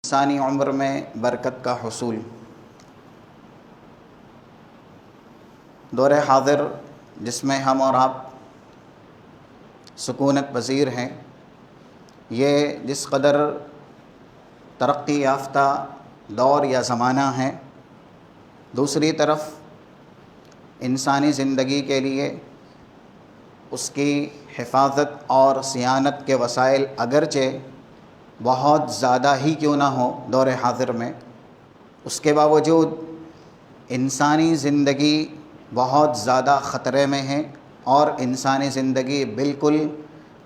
ثانی عمر میں برکت کا حصول۔ دور حاضر جس میں ہم اور آپ سکونت پذیر ہیں، یہ جس قدر ترقی یافتہ دور یا زمانہ ہے، دوسری طرف انسانی زندگی کے لیے اس کی حفاظت اور صیانت کے وسائل اگرچہ بہت زیادہ ہی کیوں نہ ہو دور حاضر میں، اس کے باوجود انسانی زندگی بہت زیادہ خطرے میں ہے اور انسانی زندگی بالکل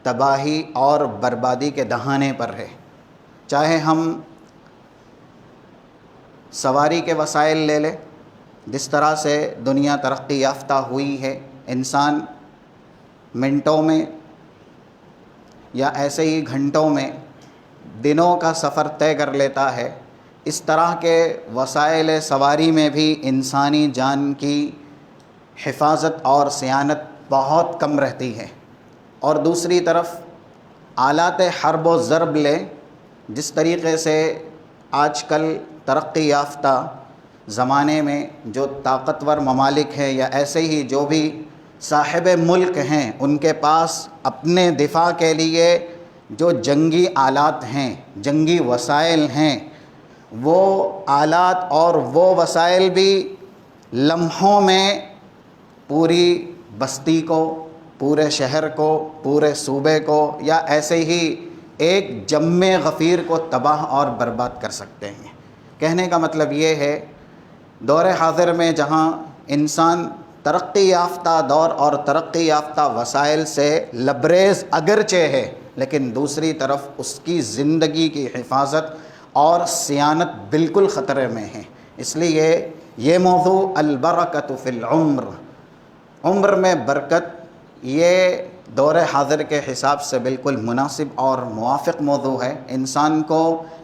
تباہی اور بربادی کے دہانے پر ہے۔ چاہے ہم سواری کے وسائل لے لیں، جس طرح سے دنیا ترقی یافتہ ہوئی ہے، انسان منٹوں میں یا ایسے ہی گھنٹوں میں دنوں کا سفر طے کر لیتا ہے، اس طرح کے وسائل سواری میں بھی انسانی جان کی حفاظت اور صیانت بہت کم رہتی ہے۔ اور دوسری طرف آلات حرب و ضرب لیں، جس طریقے سے آج کل ترقی یافتہ زمانے میں جو طاقتور ممالک ہیں یا ایسے ہی جو بھی صاحب ملک ہیں، ان کے پاس اپنے دفاع کے لیے جو جنگی آلات ہیں، جنگی وسائل ہیں، وہ آلات اور وہ وسائل بھی لمحوں میں پوری بستی کو، پورے شہر کو، پورے صوبے کو یا ایسے ہی ایک جم غفیر کو تباہ اور برباد کر سکتے ہیں۔ کہنے کا مطلب یہ ہے، دور حاضر میں جہاں انسان ترقی یافتہ دور اور ترقی یافتہ وسائل سے لبریز اگرچہ ہے، لیکن دوسری طرف اس کی زندگی کی حفاظت اور صیانت بالکل خطرے میں ہے۔ اس لیے یہ موضوع البرکۃ فی العمر، عمر میں برکت، یہ دور حاضر کے حساب سے بالکل مناسب اور موافق موضوع ہے۔ انسان کو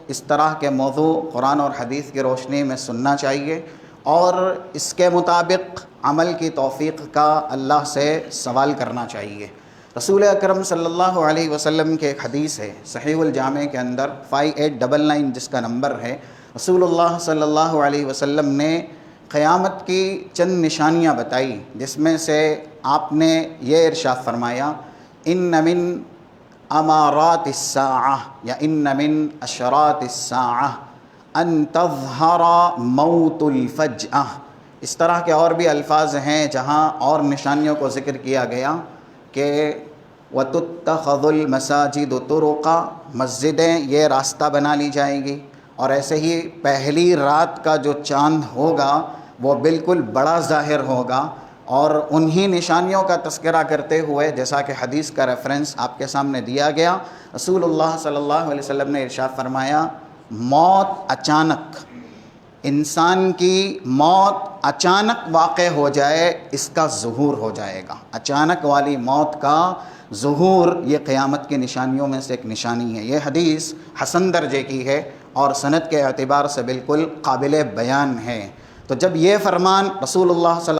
اس طرح کے موضوع قرآن اور حدیث کی روشنی میں سننا چاہیے اور اس کے مطابق عمل کی توفیق کا اللہ سے سوال کرنا چاہیے۔ رسول اکرم صلی اللہ علیہ وسلم کے ایک حدیث ہے صحیح الجامع کے اندر 5899 جس کا نمبر ہے، رسول اللہ صلی اللہ علیہ وسلم نے قیامت کی چند نشانیاں بتائی، جس میں سے آپ نے یہ ارشاد فرمایا، ان من امارات الساعہ یا ان من اشراط الساعہ ان تظہر موت الفجأہ۔ اس طرح کے اور بھی الفاظ ہیں جہاں اور نشانیوں کو ذکر کیا گیا کہ وَتُتَّخَذُ الْمَسَاجِدُ طُرُقًا، مسجدیں یہ راستہ بنا لی جائیں گی، اور ایسے ہی پہلی رات کا جو چاند ہوگا وہ بالکل بڑا ظاہر ہوگا۔ اور انہی نشانیوں کا تذکرہ کرتے ہوئے جیسا کہ حدیث کا ریفرنس آپ کے سامنے دیا گیا، رسول اللہ صلی اللہ علیہ وسلم نے ارشاد فرمایا، موت اچانک، انسان کی موت اچانک واقع ہو جائے، اس کا ظہور ہو جائے گا۔ اچانک والی موت کا ظہور یہ قیامت کی نشانیوں میں سے ایک نشانی ہے۔ یہ حدیث حسن درجے کی ہے اور سند کے اعتبار سے بالکل قابل بیان ہے۔ تو جب یہ فرمان رسول اللہ صلی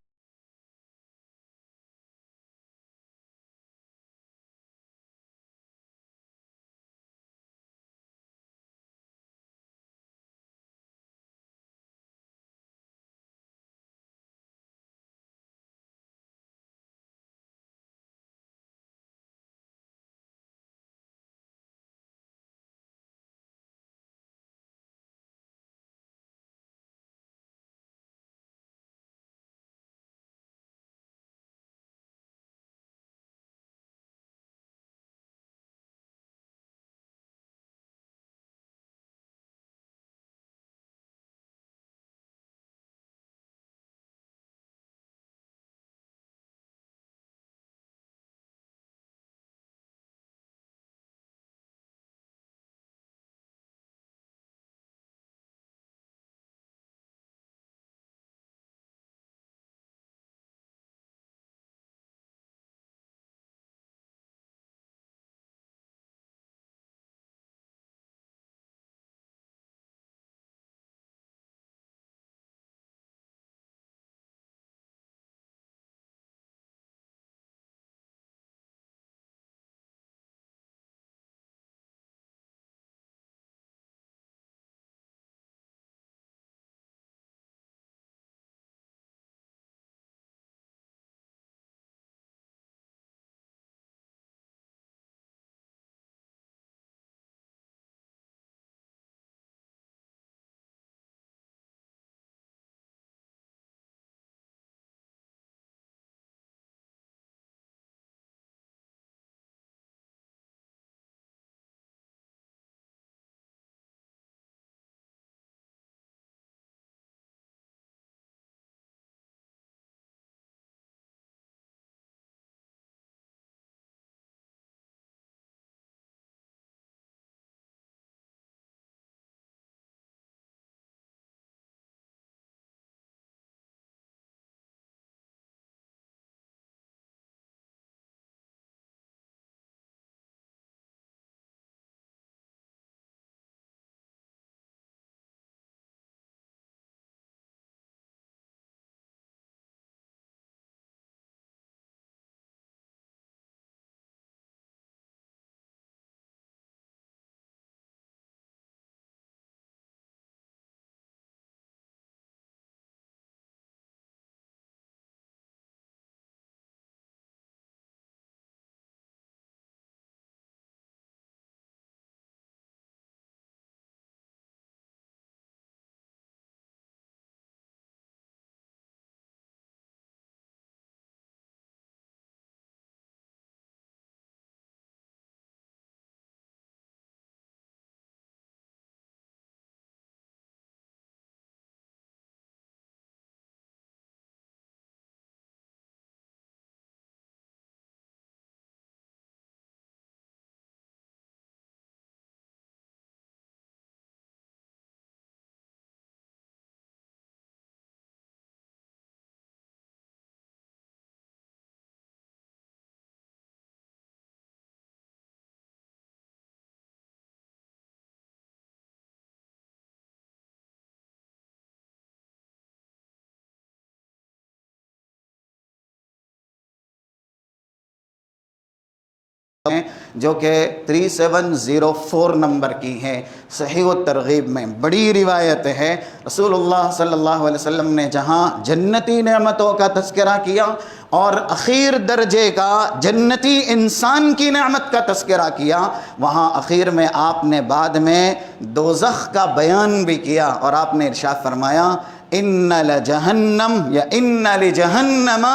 ہیں جو کہ 3704 نمبر کی ہے صحیح الترغیب میں، بڑی روایت ہے۔ رسول اللہ صلی اللہ علیہ وسلم نے جہاں جنتی نعمتوں کا تذکرہ کیا اور اخیر درجے کا جنتی انسان کی نعمت کا تذکرہ کیا، وہاں اخیر میں آپ نے بعد میں دوزخ کا بیان بھی کیا، اور آپ نے ارشاد فرمایا ان لجہنم یا ان لجہنم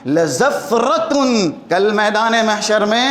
لزفرتن، کل میدان محشر میں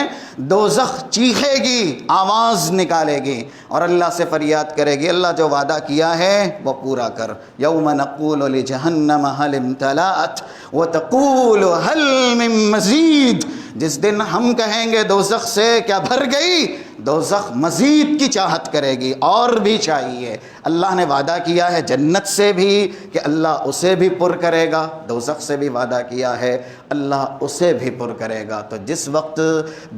دوزخ چیخے گی، آواز نکالے گی اور اللہ سے فریاد کرے گی اللہ جو وعدہ کیا ہے وہ پورا کر۔ یوم نقول لجہنم هل امتلأت وتقول هل من مزید، جس دن ہم کہیں گے دوزخ سے کیا بھر گئی، دوزخ مزید کی چاہت کرے گی، اور بھی چاہیے۔ اللہ نے وعدہ کیا ہے جنت سے بھی کہ اللہ اسے بھی پر کرے گا، دوزخ سے بھی وعدہ کیا ہے اللہ اسے بھی پر کرے گا۔ تو جس وقت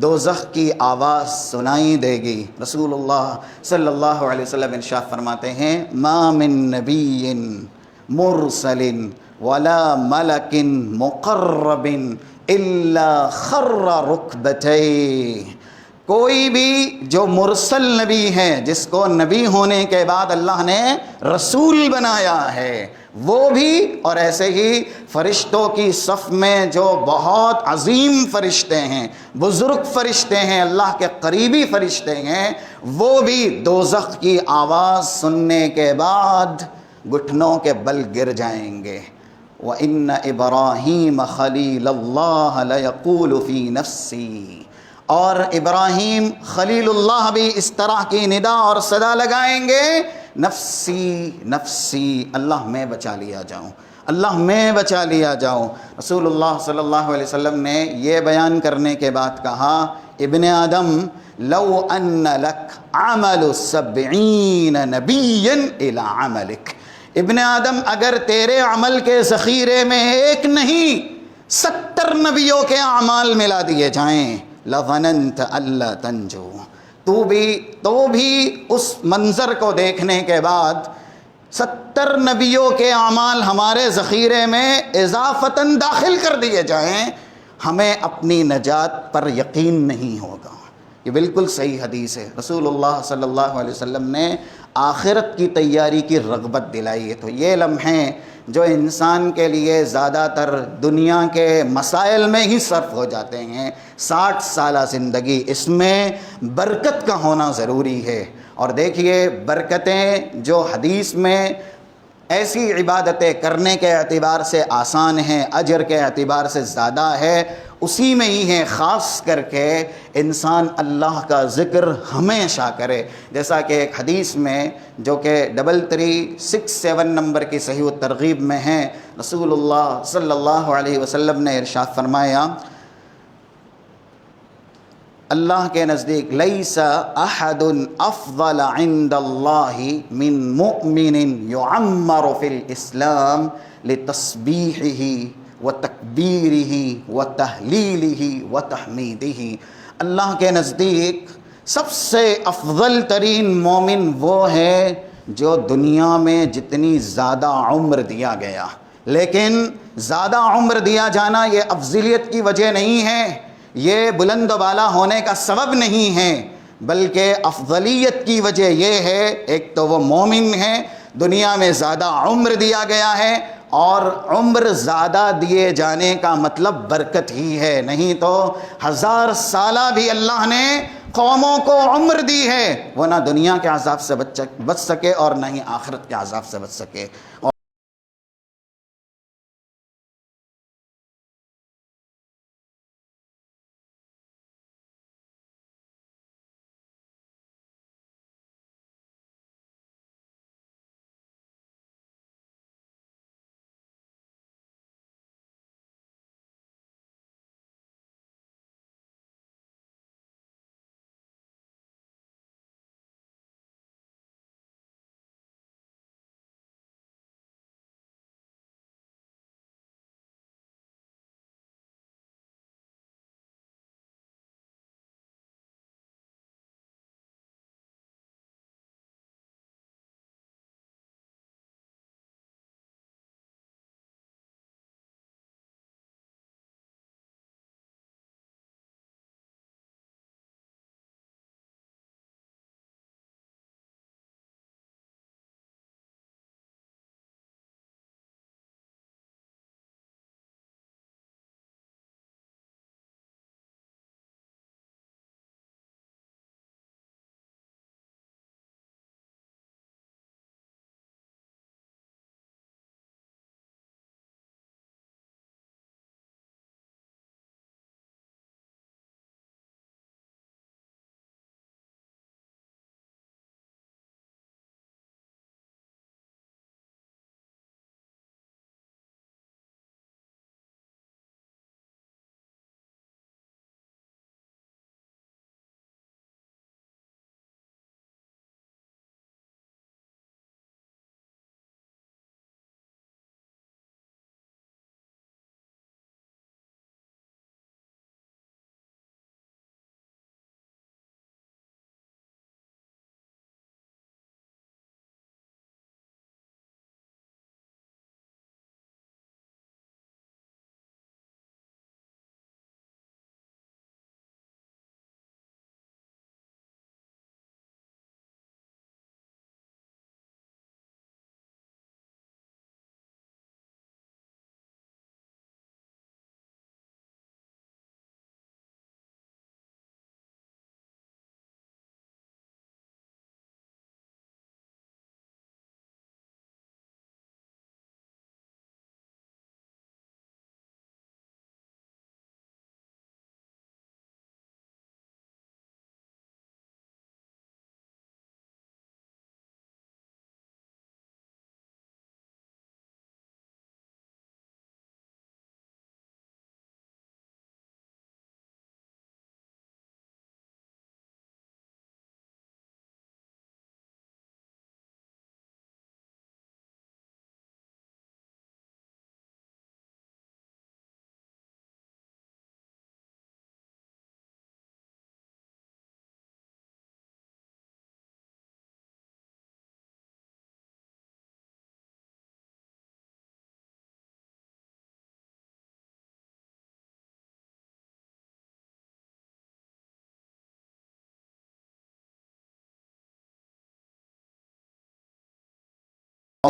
دوزخ کی آواز سنائی دے گی، رسول اللہ صلی اللہ علیہ وسلم ارشاد فرماتے ہیں ما من نبی مرسل ولا ملک مقرب الا خر رکبتیہ، کوئی بھی جو مرسل نبی ہے، جس کو نبی ہونے کے بعد اللہ نے رسول بنایا ہے، وہ بھی، اور ایسے ہی فرشتوں کی صف میں جو بہت عظیم فرشتے ہیں، بزرگ فرشتے ہیں، اللہ کے قریبی فرشتے ہیں، وہ بھی دوزخ کی آواز سننے کے بعد گھٹنوں کے بل گر جائیں گے۔ وَإِنَّ إِبْرَاهِيمَ خَلِيلَ اللَّهَ لَيَقُولُ فِي نَفْسِي، اور ابراہیم خلیل اللہ بھی اس طرح کی ندا اور صدا لگائیں گے، نفسی نفسی، اللہ میں بچا لیا جاؤں، اللہ میں بچا لیا جاؤں۔ رسول اللہ صلی اللہ علیہ وسلم نے یہ بیان کرنے کے بعد کہا ابن آدم لو ان لک عمل 70 نبیا الی عملک، ابن آدم اگر تیرے عمل کے ذخیرے میں ایک نہیں 70 نبیوں کے اعمال ملا دیے جائیں لظننت الا تنجو، تو بھی اس منظر کو دیکھنے کے بعد 70 نبیوں کے اعمال ہمارے ذخیرے میں اضافتاً داخل کر دیے جائیں، ہمیں اپنی نجات پر یقین نہیں ہوگا۔ یہ بالکل صحیح حدیث ہے، رسول اللہ صلی اللہ علیہ وسلم نے آخرت کی تیاری کی رغبت دلائی ہے۔ تو یہ لمحے جو انسان کے لیے زیادہ تر دنیا کے مسائل میں ہی صرف ہو جاتے ہیں، 60 سالہ زندگی، اس میں برکت کا ہونا ضروری ہے۔ اور دیکھیے برکتیں جو حدیث میں ایسی عبادتیں کرنے کے اعتبار سے آسان ہیں، اجر کے اعتبار سے زیادہ ہے، اسی میں ہی ہے خاص کر کے انسان اللہ کا ذکر ہمیشہ کرے۔ جیسا کہ ایک حدیث میں جو کہ 3367 نمبر کی صحیح الترغیب میں ہے، رسول اللہ صلی اللہ علیہ وسلم نے ارشاد فرمایا اللہ کے نزدیک لیس احد افضل عند اللہ من مؤمن یعمر فی الاسلام لتسبیحہ وتکبیرہ وتہلیلہ وتحمیدہ، اللہ کے نزدیک سب سے افضل ترین مومن وہ ہے جو دنیا میں جتنی زیادہ عمر دیا گیا، لیکن زیادہ عمر دیا جانا یہ افضلیت کی وجہ نہیں ہے، یہ بلند و بالا ہونے کا سبب نہیں ہے، بلکہ افضلیت کی وجہ یہ ہے ایک تو وہ مومن ہے، دنیا میں زیادہ عمر دیا گیا ہے، اور عمر زیادہ دیے جانے کا مطلب برکت ہی ہے، نہیں تو 1000 سالہ بھی اللہ نے قوموں کو عمر دی ہے، وہ نہ دنیا کے عذاب سے بچ سکے اور نہ ہی آخرت کے عذاب سے بچ سکے۔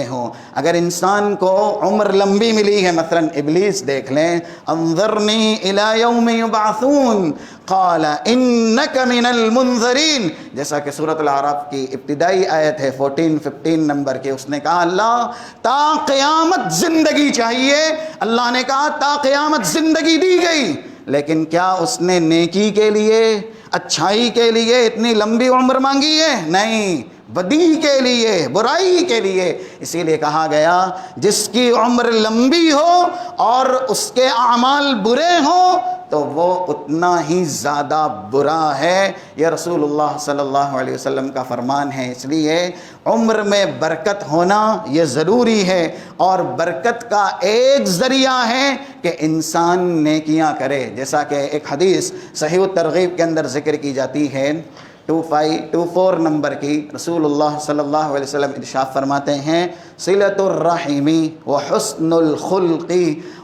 ہوں۔ اگر انسان کو عمر لمبی ملی ہے، مثلا ابلیس دیکھ لیں، انظرنی الی یوم یبعثون قال انک من المنظرین، جیسا کہ سورۃ الاعراف کی ابتدائی آیت ہے 14-15 نمبر کی، اس نے کہا اللہ تا قیامت زندگی چاہیے، اللہ نے کہا تا قیامت زندگی دی گئی، لیکن کیا اس نے نیکی کے لیے، اچھائی کے لیے اتنی لمبی عمر مانگی ہے؟ نہیں، بدی کے لیے، برائی کے لیے۔ اسی لیے کہا گیا جس کی عمر لمبی ہو اور اس کے اعمال برے ہوں تو وہ اتنا ہی زیادہ برا ہے، یہ رسول اللہ صلی اللہ علیہ وسلم کا فرمان ہے۔ اس لیے عمر میں برکت ہونا یہ ضروری ہے، اور برکت کا ایک ذریعہ ہے کہ انسان نیکیاں کرے، جیسا کہ ایک حدیث صحیح الترغیب کے اندر ذکر کی جاتی ہے 2524 نمبر کی، رسول اللہ صلی اللہ علیہ وسلم ارشاد فرماتے ہیں صلۃ الرحم وحسن الخلق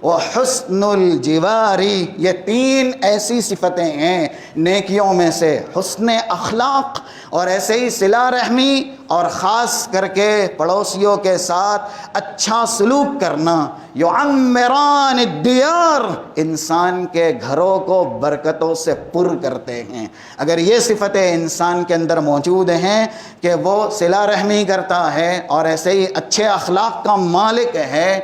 وحسن الجوار، یہ تین ایسی صفتیں ہیں نیکیوں میں سے، حسن اخلاق اور ایسے ہی صلہ رحمی اور خاص کر کے پڑوسیوں کے ساتھ اچھا سلوک کرنا، یعمران الدیار، انسان کے گھروں کو برکتوں سے پر کرتے ہیں۔ اگر یہ صفتیں انسان کے اندر موجود ہیں کہ وہ صلہ رحمی کرتا ہے اور ایسے ہی اچھے اخلاق کا مالک ہے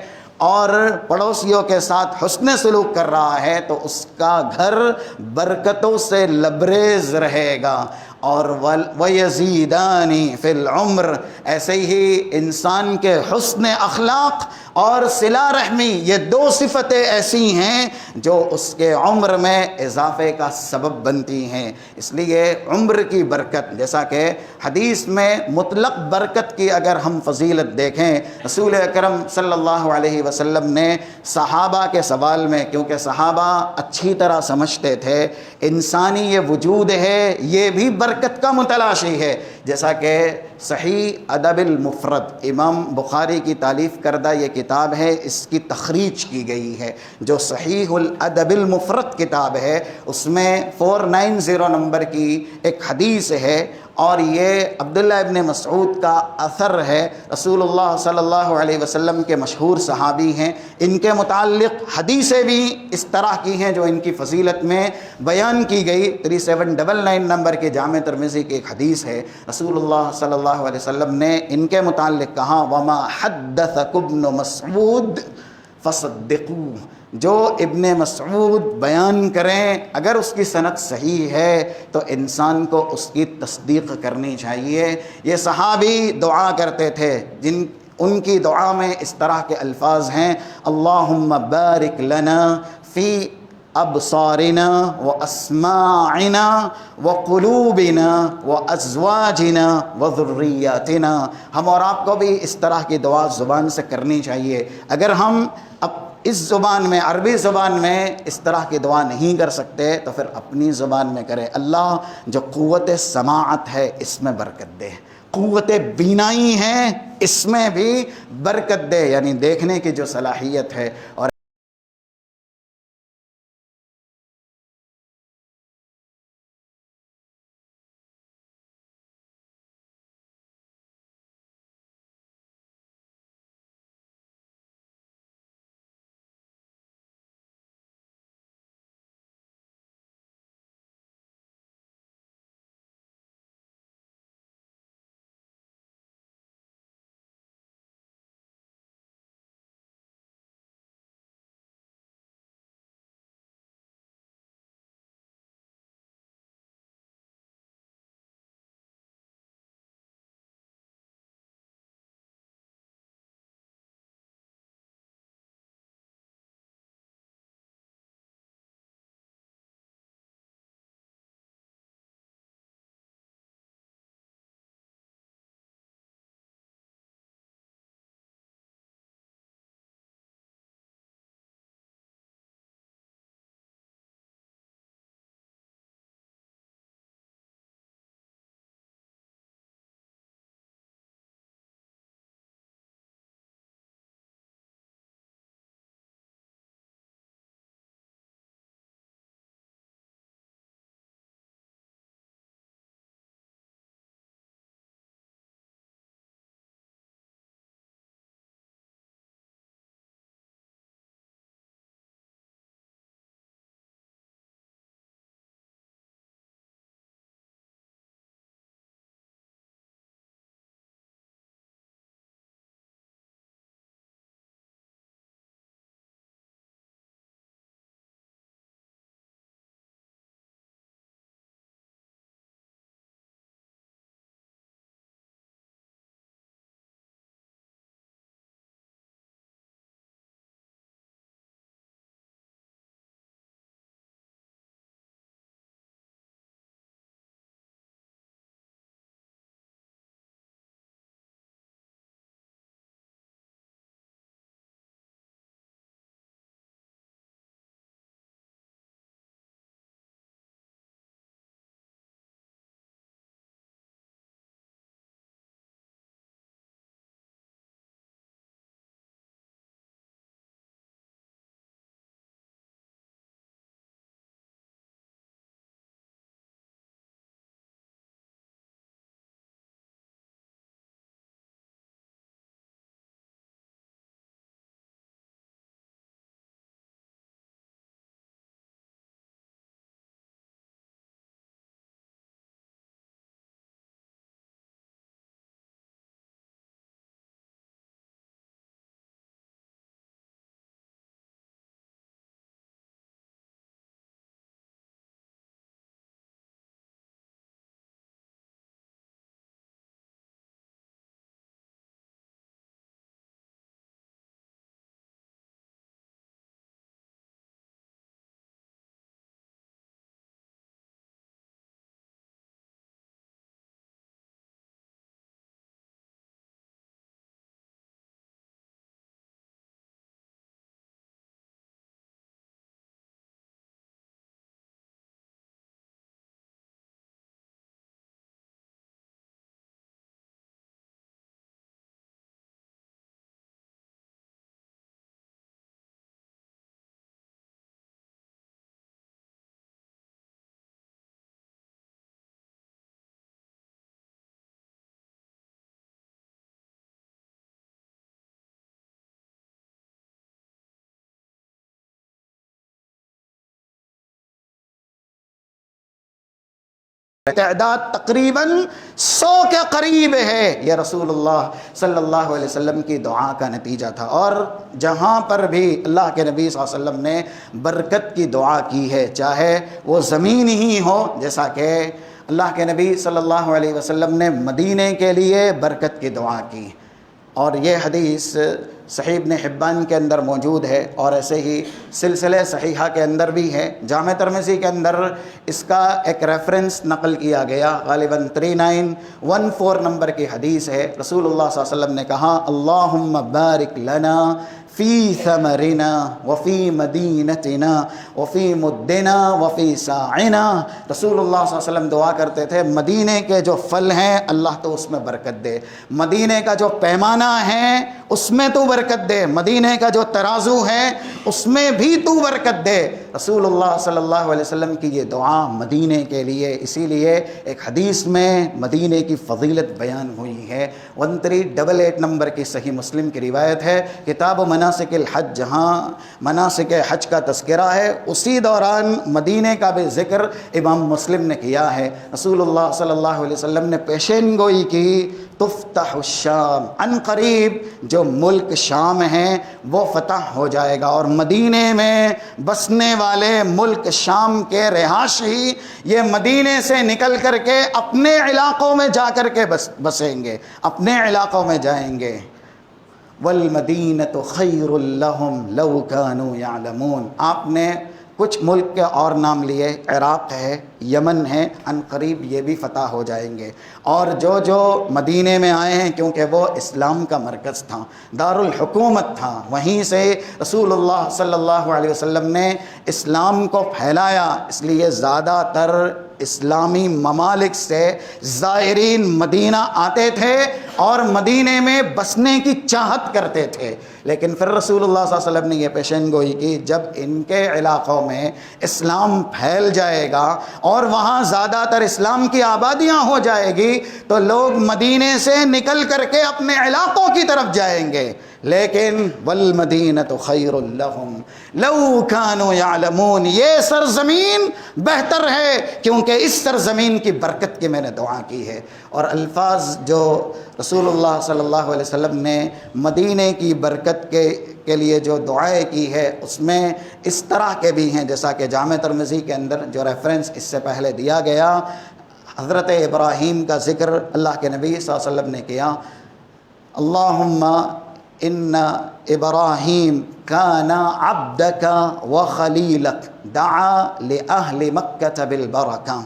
اور پڑوسیوں کے ساتھ حسن سلوک کر رہا ہے، تو اس کا گھر برکتوں سے لبریز رہے گا۔ اور وَيَزِيدَانِ فِي الْعُمْرِ، ایسے ہی انسان کے حسن اخلاق اور صلہ رحمی، یہ دو صفتیں ایسی ہیں جو اس کے عمر میں اضافے کا سبب بنتی ہیں۔ اس لیے عمر کی برکت، جیسا کہ حدیث میں مطلق برکت کی اگر ہم فضیلت دیکھیں، رسول اکرم صلی اللہ علیہ وسلم نے صحابہ کے سوال میں، کیونکہ صحابہ اچھی طرح سمجھتے تھے انسانی یہ وجود ہے یہ بھی برکت کا متلاشی ہے، جیسا کہ صحیح ادب المفرد، امام بخاری کی تالیف کردہ یہ کتاب ہے، اس کی تخریج کی گئی ہے، جو صحیح الادب المفرد کتاب ہے، اس میں 490 نمبر کی ایک حدیث ہے، اور یہ عبداللہ ابن مسعود کا اثر ہے، رسول اللہ صلی اللہ علیہ وسلم کے مشہور صحابی ہیں، ان کے متعلق حدیثیں بھی اس طرح کی ہیں جو ان کی فضیلت میں بیان کی گئی۔ 3799 نمبر کے جامع ترمذی کی ایک حدیث ہے، رسول اللہ صلی اللہ علیہ وسلم نے ان کے متعلق کہا وَمَا حَدَّثَكُمْ ابْنُ مَسْعُودٍ فَصَدِّقُوهُ، جو ابن مسعود بیان کریں اگر اس کی سند صحیح ہے تو انسان کو اس کی تصدیق کرنی چاہیے۔ یہ صحابی دعا کرتے تھے، ان کی دعا میں اس طرح کے الفاظ ہیں اللہم بارک لنا فی ابصارنا واسماعنا وقلوبنا وازواجنا وذریاتنا، ہم اور آپ کو بھی اس طرح کی دعا زبان سے کرنی چاہیے۔ اگر ہم اس زبان میں، عربی زبان میں اس طرح کی دعا نہیں کر سکتے تو پھر اپنی زبان میں کریں، اللہ جو قوت سماعت ہے اس میں برکت دے، قوت بینائی ہے اس میں بھی برکت دے، یعنی دیکھنے کی جو صلاحیت ہے، اور تعداد تقریباً 100 کے قریب ہے۔ یہ رسول اللہ صلی اللہ علیہ وسلم کی دعا کا نتیجہ تھا۔ اور جہاں پر بھی اللہ کے نبی صلی اللہ علیہ وسلم نے برکت کی دعا کی ہے، چاہے وہ زمین ہی ہو، جیسا کہ اللہ کے نبی صلی اللہ علیہ وسلم نے مدینے کے لیے برکت کی دعا کی، اور یہ حدیث صحیح ابن حبان کے اندر موجود ہے، اور ایسے ہی سلسلہ صحیحہ کے اندر بھی ہے۔ جامع ترمذی کے اندر اس کا ایک ریفرنس نقل کیا گیا، غالباً 3914 نمبر کی حدیث ہے۔ رسول اللہ صلی اللہ علیہ وسلم نے کہا: اللہم بارک لنا فی ثمرنا وفی مدینتنا وفی مدنا وفی ساعنا۔ رسول اللہ صلی اللہ علیہ وسلم دعا کرتے تھے مدینے کے جو پھل ہیں اللہ تو اس میں برکت دے، مدینے کا جو پیمانہ ہے اس میں تو برکت دے، مدینے کا جو ترازو ہے اس میں بھی تو برکت دے۔ رسول اللہ صلی اللہ علیہ وسلم کی یہ دعا مدینے کے لیے، اسی لیے ایک حدیث میں مدینے کی فضیلت بیان ہوئی ہے۔ 1388 نمبر کی صحیح مسلم کی روایت ہے، کتاب مناسک الحج، جہاں مناسک حج کا تذکرہ ہے، اسی دوران مدینے کا بھی ذکر امام مسلم نے کیا ہے۔ رسول اللہ صلی اللہ علیہ وسلم نے پیشین گوئی کی، تفتح الشام، ان قریب جو ملک شام ہے وہ فتح ہو جائے گا، اور مدینے میں بسنے والے ملک شام کے رہائشی یہ مدینے سے نکل کر کے اپنے علاقوں میں جا کر کے بسیں گے، اپنے علاقوں میں جائیں گے۔ وَالْمَدِينَةُ خَيْرٌ لَهُمْ لَوْ كَانُوا يَعْلَمُونَ۔ آپ نے کچھ ملک کے اور نام لیے، عراق ہے، یمن ہے، ان قریب یہ بھی فتح ہو جائیں گے۔ اور جو مدینے میں آئے ہیں، کیونکہ وہ اسلام کا مرکز تھا، دارالحکومت تھا، وہیں سے رسول اللہ صلی اللہ علیہ وسلم نے اسلام کو پھیلایا، اس لیے زیادہ تر اسلامی ممالک سے زائرین مدینہ آتے تھے اور مدینے میں بسنے کی چاہت کرتے تھے۔ لیکن پھر رسول اللہ صلی اللہ علیہ وسلم نے یہ پیشین گوئی کی، جب ان کے علاقوں میں اسلام پھیل جائے گا اور وہاں زیادہ تر اسلام کی آبادیاں ہو جائے گی تو لوگ مدینے سے نکل کر کے اپنے علاقوں کی طرف جائیں گے۔ لیکن والمدینۃ خیر لہم لو کانوا یعلمون، یہ سرزمین بہتر ہے کیونکہ اس سرزمین کی برکت کی میں نے دعا کی ہے۔ اور الفاظ جو رسول اللہ صلی اللہ علیہ وسلم نے مدینے کی برکت کے لیے جو دعائیں کی ہے اس میں اس طرح کے بھی ہیں، جیسا کہ جامع ترمذی کے اندر جو ریفرنس اس سے پہلے دیا گیا، حضرت ابراہیم کا ذکر اللہ کے نبی صلی اللہ علیہ وسلم نے کیا: اللہم ان ابراہیم کان عبدک وخلیلک دعا لأہل مکہ بالبرکہ،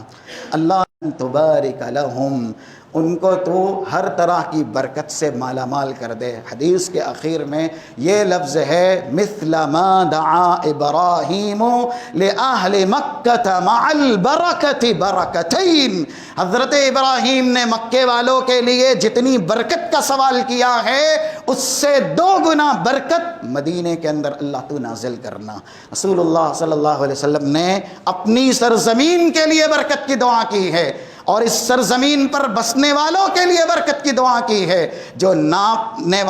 اللہ تبارک لہم، ان کو تو ہر طرح کی برکت سے مالا مال کر دے۔ حدیث کے اخیر میں یہ لفظ ہے مثل ما دعا ابراہیم لأہل مکہ مع البرکۃ برکتین، حضرت ابراہیم نے مکے والوں کے لیے جتنی برکت کا سوال کیا ہے اس سے 2 گنا برکت مدینے کے اندر اللہ تو نازل کرنا۔ رسول اللہ صلی اللہ علیہ وسلم نے اپنی سرزمین کے لیے برکت کی دعا کی ہے، اور اس سرزمین پر بسنے والوں کے لیے برکت کی دعا کی ہے، جو ناپنے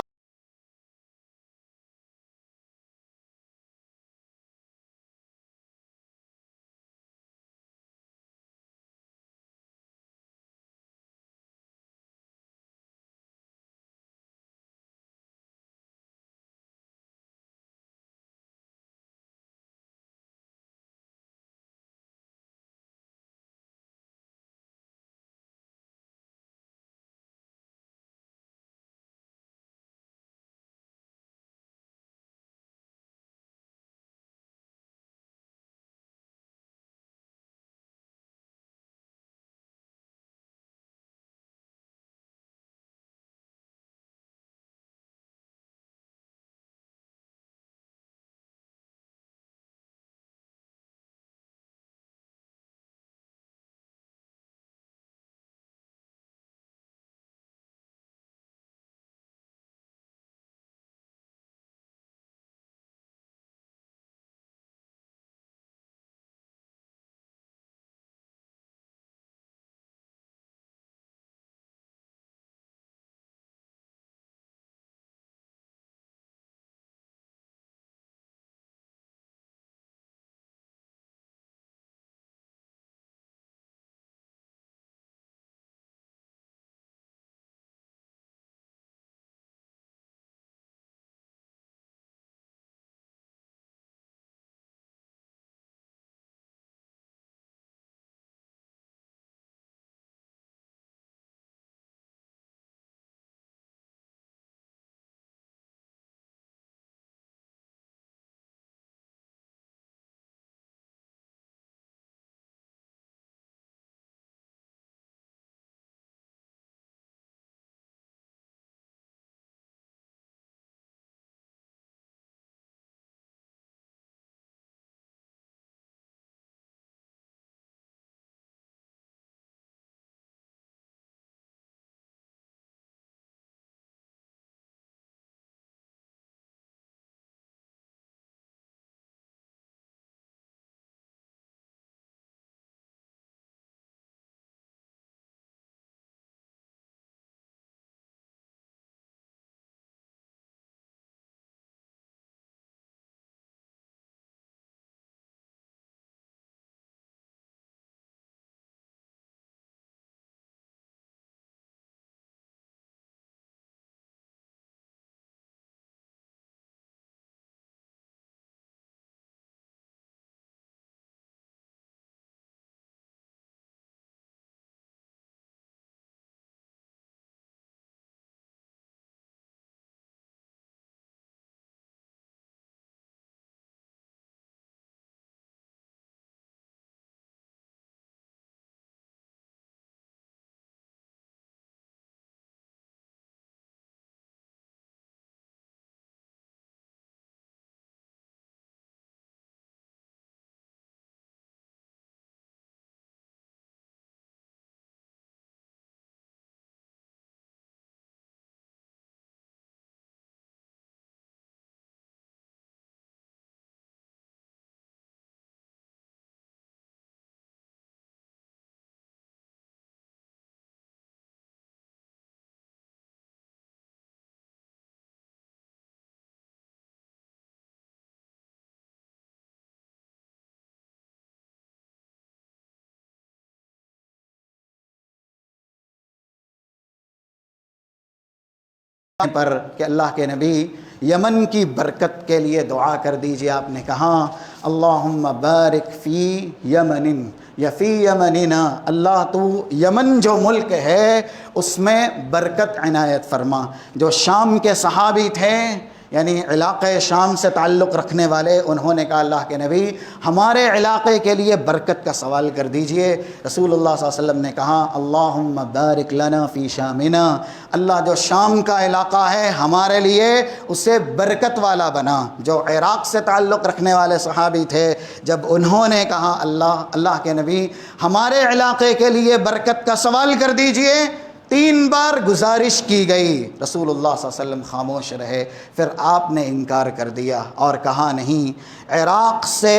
پر کہ اللہ کے نبی یمن کی برکت کے لیے دعا کر دیجئے. آپ نے کہا اللہم بارک فی یمن یا فی یمننا، اللہ تو یمن جو ملک ہے اس میں برکت عنایت فرما. جو شام کے صحابی تھے یعنی علاقہ شام سے تعلق رکھنے والے، انہوں نے کہا اللہ کے نبی ہمارے علاقے کے لیے برکت کا سوال کر دیجئے. رسول اللہ صلی اللہ علیہ وسلم نے کہا اللہم بارک لنا فی شامنا، اللہ جو شام کا علاقہ ہے ہمارے لیے اسے برکت والا بنا. جو عراق سے تعلق رکھنے والے صحابی تھے، جب انہوں نے کہا اللہ کے نبی ہمارے علاقے کے لیے برکت کا سوال کر دیجئے، 3 بار گزارش کی گئی. رسول اللہ صلی اللہ علیہ وسلم خاموش رہے. پھر آپ نے انکار کر دیا اور کہا نہیں، عراق سے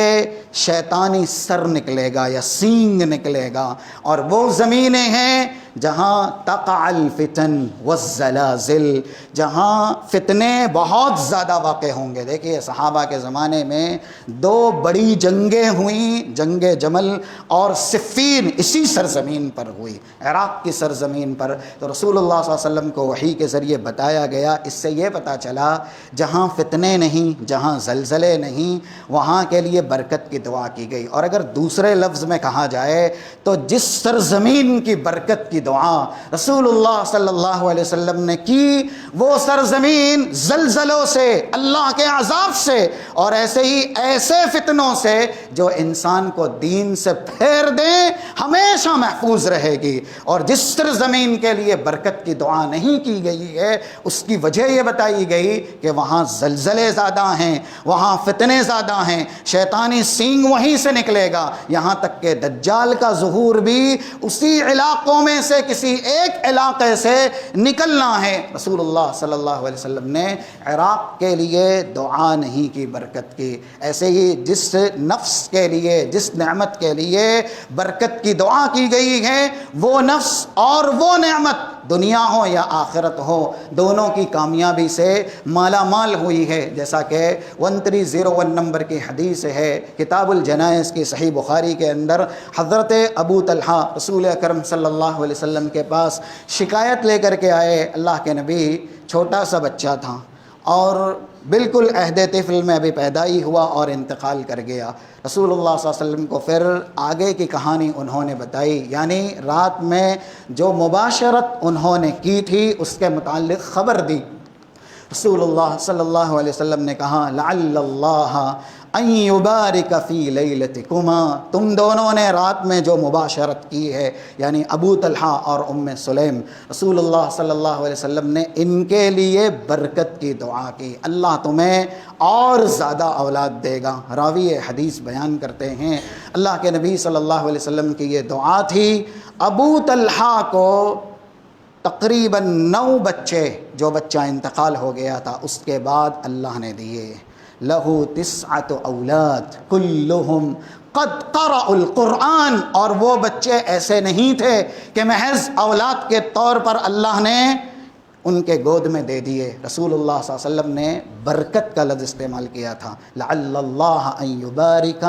شیطانی سر نکلے گا یا سینگ نکلے گا، اور وہ زمینیں ہیں جہاں تقع الفتن والزلازل، جہاں فتنے بہت زیادہ واقع ہوں گے. دیکھیے صحابہ کے زمانے میں 2 بڑی جنگیں ہوئیں، جنگ جمل اور صفین، اسی سرزمین پر ہوئی، عراق کی سرزمین پر. تو رسول اللہ صلی اللہ علیہ وسلم کو وحی کے ذریعے بتایا گیا. اس سے یہ پتہ چلا جہاں فتنے نہیں، جہاں زلزلے نہیں، وہاں کے لیے برکت کی دعا کی گئی. اور اگر دوسرے لفظ میں کہا جائے تو جس سرزمین کی برکت کی دعا رسول اللہ صلی اللہ علیہ وسلم نے کی، وہ سرزمین زلزلوں سے، اللہ کے عذاب سے اور ایسے فتنوں سے جو انسان کو دین سے پھیر دیں، ہمیشہ محفوظ رہے گی. اور جس سرزمین کے لیے برکت کی دعا نہیں کی گئی ہے اس کی وجہ یہ بتائی گئی کہ وہاں زلزلے زیادہ ہیں، وہاں فتنے زیادہ ہیں، شیطانی سینگ وہیں سے نکلے گا. یہاں تک کہ دجال کا ظہور بھی اسی علاقوں میں سے کسی ایک علاقے سے نکلنا ہے. رسول اللہ صلی اللہ علیہ وسلم نے عراق کے لیے دعا نہیں کی برکت کی. ایسے ہی جس نفس کے لیے، جس نعمت کے لیے برکت کی دعا کی گئی ہے، وہ نفس اور وہ نعمت دنیا ہو یا آخرت ہو، دونوں کی کامیابی سے مالا مال ہوئی ہے. جیسا کہ 1301 نمبر کی حدیث ہے کتاب الجنائز کی صحیح بخاری کے اندر، حضرت ابو طلحہ رسول اکرم صلی اللہ علیہ وسلم کے پاس شکایت لے کر کے آئے. اللہ کے نبی چھوٹا سا بچہ تھا اور بالکل عہد طفل میں ابھی پیدا ہی ہوا اور انتقال کر گیا. رسول اللہ صلی اللہ علیہ وسلم کو پھر آگے کی کہانی انہوں نے بتائی، یعنی رات میں جو مباشرت انہوں نے کی تھی اس کے متعلق خبر دی. رسول اللہ صلی اللہ علیہ وسلم نے کہا لعل اللہ ان یبارک فی لیلتکما، تم دونوں نے رات میں جو مباشرت کی ہے، یعنی ابو طلحہ اور ام سلیم، رسول اللہ صلی اللہ علیہ وسلم نے ان کے لیے برکت کی دعا کی، اللہ تمہیں اور زیادہ اولاد دے گا. راوی حدیث بیان کرتے ہیں اللہ کے نبی صلی اللہ علیہ وسلم کی یہ دعا تھی. ابو طلحہ کو تقریباً 9 بچے، جو بچہ انتقال ہو گیا تھا اس کے بعد اللہ نے دیے. لہو 9 اولاد کلہم قد قرأوا القرآن، اور وہ بچے ایسے نہیں تھے کہ محض اولاد کے طور پر اللہ نے ان کے گود میں دے دیے. رسول اللہ صلی اللہ علیہ وسلم نے برکت کا لفظ استعمال کیا تھا، لعل اللہ ان یبارک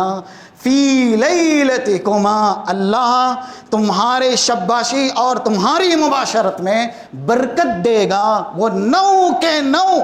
فی لیلتکما، اللہ تمہارے شباشی اور تمہاری مباشرت میں برکت دے گا. وہ 9 کے 9